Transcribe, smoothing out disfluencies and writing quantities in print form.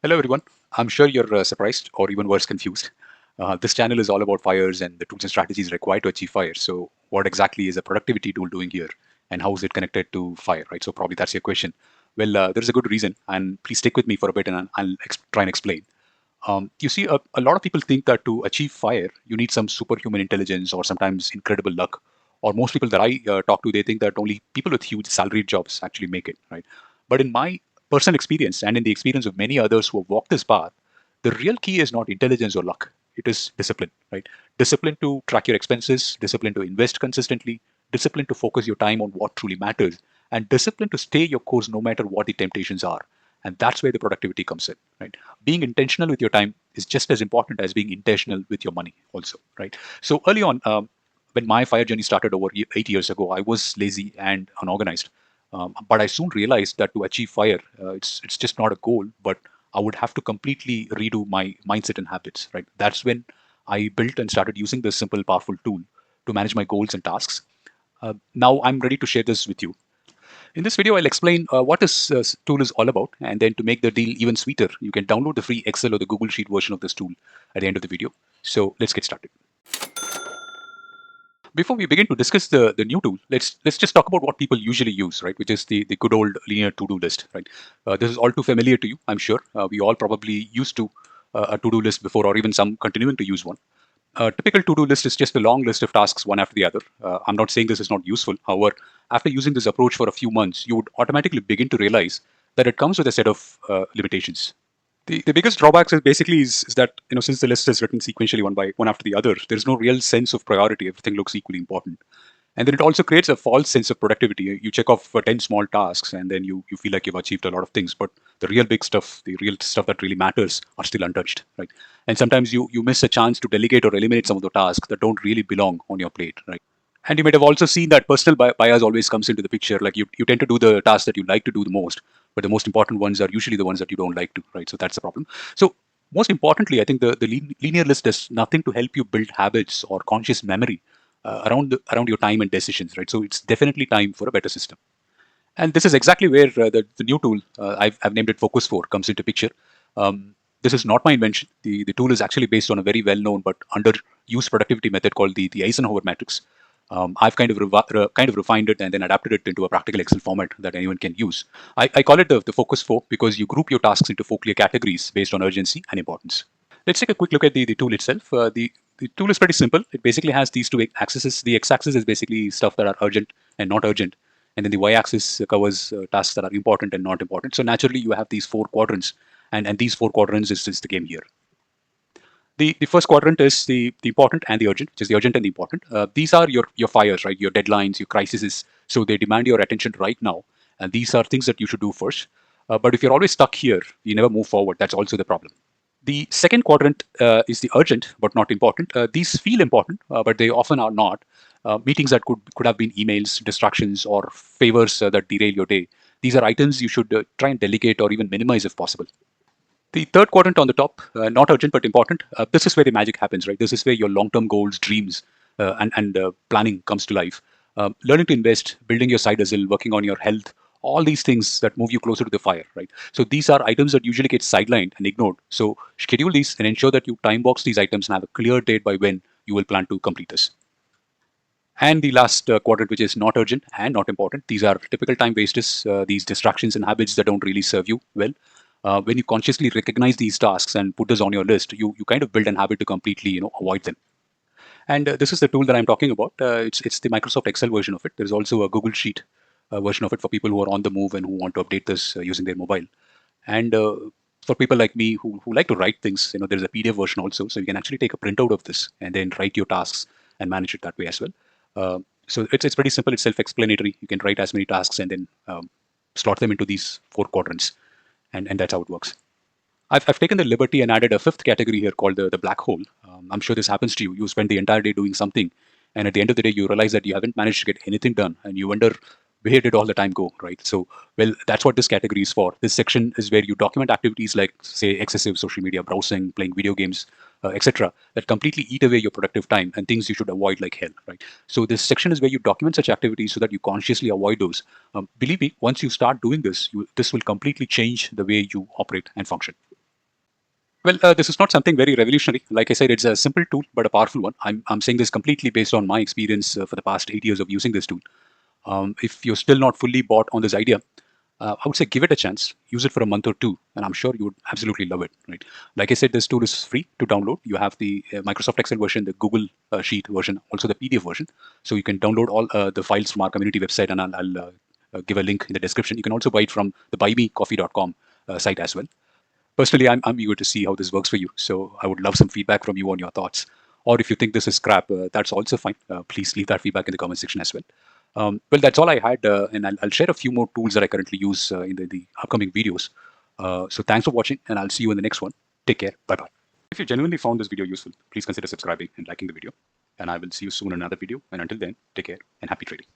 Hello everyone. I'm sure you're surprised or even worse confused. This channel is all about fires and the tools and strategies required to achieve fire. So what exactly is a productivity tool doing here and how is it connected to fire, right? So probably that's your question. Well, there's a good reason and please stick with me for a bit and I'll try and explain. You see, a lot of people think that to achieve fire, you need some superhuman intelligence or sometimes incredible luck. Or most people that I talk to, they think that only people with huge salaried jobs actually make it, right? But in my personal experience and in the experience of many others who have walked this path, the real key is not intelligence or luck. It is discipline, right? Discipline to track your expenses, discipline to invest consistently, discipline to focus your time on what truly matters, and discipline to stay your course no matter what the temptations are. And that's where the productivity comes in, right? Being intentional with your time is just as important as being intentional with your money also, right? So early on, when my fire journey started over 8 years ago, I was lazy and unorganized. But I soon realized that to achieve fire, it's just not a goal, but I would have to completely redo my mindset and habits, right? That's when I built and started using this simple, powerful tool to manage my goals and tasks. Now I'm ready to share this with you. In this video, I'll explain what this tool is all about, and then to make the deal even sweeter, you can download the free Excel or the Google Sheet version of this tool at the end of the video. So let's get started. Before we begin to discuss the new tool, let's just talk about what people usually use, right? Which is the good old linear to-do list, right? This is all too familiar to you, I'm sure. We all probably used to a to-do list before, or even some continuing to use one. A typical to-do list is just a long list of tasks one after the other. I'm not saying this is not useful. However, after using this approach for a few months, you would automatically begin to realize that it comes with a set of limitations. The biggest drawbacks is basically is that since the list is written sequentially one after the other, there's no real sense of priority. Everything looks equally important, and then it also creates a false sense of productivity. You check off 10 small tasks, and then you feel like you've achieved a lot of things, but the real big stuff, the real stuff that really matters, are still untouched, right? And sometimes you miss a chance to delegate or eliminate some of the tasks that don't really belong on your plate, right? And you might have also seen that personal bias always comes into the picture. Like you tend to do the tasks that you like to do the most, but the most important ones are usually the ones that you don't like to, right? So that's the problem. So most importantly, I think the linear list does nothing to help you build habits or conscious memory around your time and decisions, right? So it's definitely time for a better system. And this is exactly where the new tool, I've named it Focus 4, comes into picture. This is not my invention. The tool is actually based on a very well-known but underused productivity method called the Eisenhower Matrix. I've kind of refined it and then adapted it into a practical Excel format that anyone can use. I call it the Focus 4 because you group your tasks into 4 clear categories based on urgency and importance. Let's take a quick look at the tool itself. The tool is pretty simple. It basically has these two axes. The x-axis is basically stuff that are urgent and not urgent. And then the y-axis covers tasks that are important and not important. So naturally, you have these 4 quadrants. And these 4 quadrants is the game here. The first quadrant is the important and the urgent, which is the urgent and the important. These are your fires, right? Your deadlines, your crises. So they demand your attention right now. And these are things that you should do first. But if you're always stuck here, you never move forward. That's also the problem. The second quadrant is the urgent but not important. These feel important, but they often are not. Meetings that could have been emails, distractions, or favors that derail your day. These are items you should try and delegate or even minimize if possible. The third quadrant on the top, not urgent but important. This is where the magic happens, right? This is where your long-term goals, dreams, and planning comes to life. Learning to invest, building your side hustle, working on your health, all these things that move you closer to the fire, right? So these are items that usually get sidelined and ignored. So schedule these and ensure that you time box these items and have a clear date by when you will plan to complete this. And the last quadrant, which is not urgent and not important, these are typical time wasters, these distractions and habits that don't really serve you well. When you consciously recognize these tasks and put this on your list, you kind of build an habit to completely avoid them. And this is the tool that I'm talking about. It's the Microsoft Excel version of it. There's also a Google Sheet version of it for people who are on the move and who want to update this using their mobile. And for people like me who like to write things, there's a PDF version also, so you can actually take a printout of this and then write your tasks and manage it that way as well. So it's pretty simple. It's self-explanatory. You can write as many tasks and then slot them into these 4 quadrants, and that's how it works. I've taken the liberty and added a fifth category here called the black hole. I'm sure this happens to you. You spend the entire day doing something, and at the end of the day, you realize that you haven't managed to get anything done, and you wonder where did all the time go, right? So, well, that's what this category is for. This section is where you document activities like, say, excessive social media browsing, playing video games, etc., that completely eat away your productive time and things you should avoid like hell, right? So, this section is where you document such activities so that you consciously avoid those. Believe me, once you start doing this, this will completely change the way you operate and function. Well, this is not something very revolutionary. Like I said, it's a simple tool, but a powerful one. I'm saying this completely based on my experience for the past 8 years of using this tool. If you're still not fully bought on this idea, I would say give it a chance. Use it for a month or two, and I'm sure you would absolutely love it. Right? Like I said, this tool is free to download. You have the Microsoft Excel version, the Google Sheet version, also the PDF version. So you can download all the files from our community website, and I'll give a link in the description. You can also buy it from the buymecoffee.com site as well. Personally, I'm eager to see how this works for you. So I would love some feedback from you on your thoughts. Or if you think this is crap, that's also fine. Please leave that feedback in the comment section as well. Well, that's all I had, and I'll share a few more tools that I currently use in the upcoming videos. So thanks for watching, and I'll see you in the next one. Take care. Bye bye. If you genuinely found this video useful, please consider subscribing and liking the video. And I will see you soon in another video. And until then, take care and happy trading.